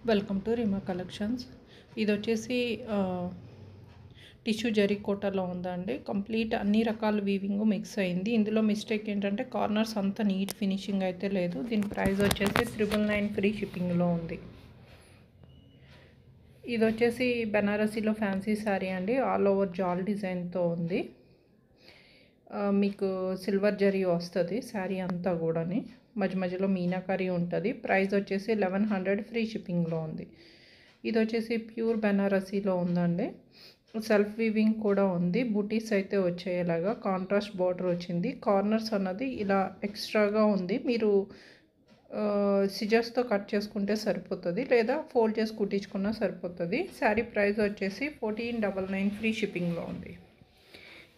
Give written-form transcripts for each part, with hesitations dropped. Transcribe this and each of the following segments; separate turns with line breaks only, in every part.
Welcome to రిమా collections. ఇది వచ్చేసి tissue zari కోటాలో ఉందండి. కంప్లీట్ అన్ని రకాల వీవింగ్ మిక్స్ అయింది. ఇందులో మిస్టేక్ ఏంటంటే కార్నర్స్ అంత నీట్ ఫినిషింగ్ అయితే లేదు. దీని ప్రైస్ వచ్చేసి 999 ఫ్రీ షిప్పింగ్లో ఉంది. ఇది వచ్చేసి బెనారసీలో ఫ్యాన్సీ శారీ అండి. ఆల్ ఓవర్ జాల్ డిజైన్తో ఉంది. మీకు సిల్వర్ జరీ వస్తుంది శారీ అంతా కూడాని. మధ్య మధ్యలో మీనాకరీ ఉంటుంది. ప్రైస్ వచ్చేసి 1100 ఫ్రీ షిప్పింగ్లో ఉంది. ఇది వచ్చేసి ప్యూర్ బెనారసీలో ఉందండి. సెల్ఫ్ వీవింగ్ కూడా ఉంది. బూటీస్ అయితే వచ్చేలాగా కాంట్రాస్ట్ బార్డర్ వచ్చింది. కార్నర్స్ అన్నది ఇలా ఎక్స్ట్రాగా ఉంది. మీరు సిజర్స్తో కట్ చేసుకుంటే సరిపోతుంది, లేదా ఫోల్డ్ చేసి కుట్టించుకున్నా సరిపోతుంది. శారీ ప్రైస్ వచ్చేసి 1499 ఫ్రీ షిప్పింగ్లో ఉంది.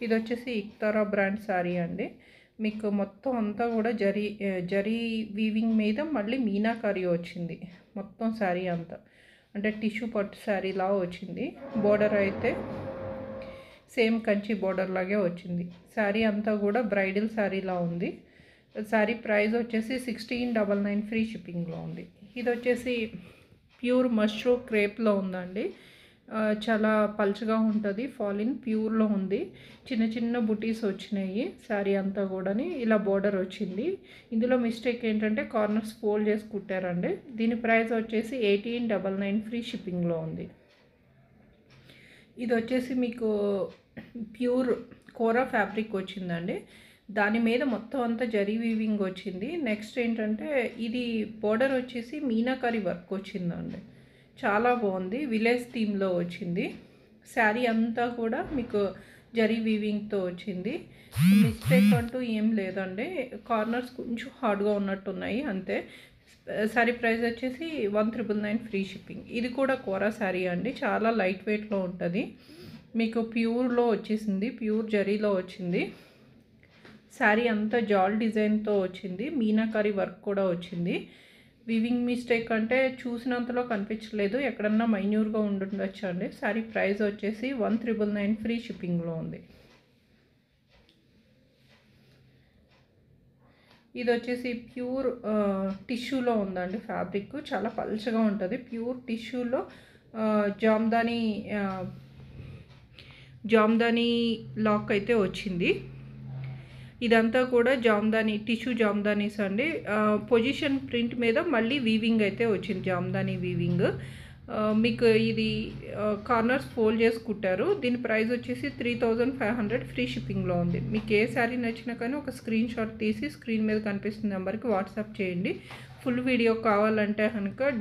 ఇది వచ్చేసి ఇక్తారా బ్రాండ్ శారీ అండి. మీకు మొత్తం అంతా కూడా జరీ వీవింగ్ మీద మళ్ళీ మీనాకరీ వచ్చింది మొత్తం శారీ అంతా. అంటే టిష్యూ పట్టు శారీలా వచ్చింది. బోర్డర్ అయితే సేమ్ కంచి బోర్డర్ లాగే వచ్చింది. శారీ అంతా కూడా బ్రైడల్ శారీలా ఉంది. శారీ ప్రైస్ వచ్చేసి 1699 ఫ్రీ షిప్పింగ్లో ఉంది. ఇది వచ్చేసి ప్యూర్ మష్రూమ్ క్రేప్లో ఉందండి. చాలా పల్చగా ఉంటుంది. ఫాలిన్ ప్యూర్లో ఉంది. చిన్న చిన్న బుటీస్ వచ్చినాయి. శారీ అంతా కూడాని ఇలా బోర్డర్ వచ్చింది. ఇందులో మిస్టేక్ ఏంటంటే కార్నర్స్ ఫోల్డ్ చేసి కుట్టారండి. దీని ప్రైస్ వచ్చేసి 1899 ఫ్రీ షిప్పింగ్లో ఉంది. ఇది వచ్చేసి మీకు ప్యూర్ కోరా ఫ్యాబ్రిక్ వచ్చిందండి. దాని మీద మొత్తం అంతా జరీ వీవింగ్ వచ్చింది. నెక్స్ట్ ఏంటంటే ఇది బోర్డర్ వచ్చేసి మీనాకరీ వర్క్ వచ్చిందండి. చాలా బాగుంది. విలేజ్ థీమ్లో వచ్చింది. శారీ అంతా కూడా మీకు జరీ వీవింగ్తో వచ్చింది. మిస్టేక్ అంటూ ఏం లేదండి. కార్నర్స్ కొంచెం హార్డ్గా ఉన్నట్టున్నాయి అంతే. శారీ ప్రైస్ వచ్చేసి 1999 ఫ్రీ షిప్పింగ్. ఇది కూడా కోరా శారీ అండి. చాలా లైట్ వెయిట్లో ఉంటుంది. మీకు ప్యూర్లో వచ్చేసింది. ప్యూర్ జరీలో వచ్చింది. శారీ అంతా జాల్ డిజైన్తో వచ్చింది. మీనాకరీ వర్క్ కూడా వచ్చింది. వీవింగ్ మిస్టేక్ అంటే చూసినంతలో కనిపించలేదు. ఎక్కడన్నా మైన్యూర్గా ఉండుండొచ్చు అండి. శారీ ప్రైస్ వచ్చేసి 1999 ఫ్రీ షిప్పింగ్లో ఉంది. ఇది వచ్చేసి ప్యూర్ టిష్యూలో ఉందండి. ఫ్యాబ్రిక్ చాలా పల్చగా ఉంటుంది. ప్యూర్ టిష్యూలో జామ్దానీ లాక్ అయితే వచ్చింది. ఇదంతా కూడా జామ్దానీ టిష్యూ జామ్దానీస్ అండి. పొజిషన్ ప్రింట్ మీద మళ్ళీ వీవింగ్ అయితే వచ్చింది. జామ్దానీ వీవింగ్. మీకు ఇది కార్నర్స్ ఫోల్డ్ చేసి కుట్టారు. దీని ప్రైస్ వచ్చేసి 3500 ఫ్రీ షిప్పింగ్లో ఉంది. మీకు ఏ శారీ నచ్చినా కానీ ఒక స్క్రీన్ షాట్ తీసి స్క్రీన్ మీద కనిపిస్తున్న నెంబర్కి వాట్సాప్ చేయండి. ఫుల్ వీడియో కావాలంటే కనుక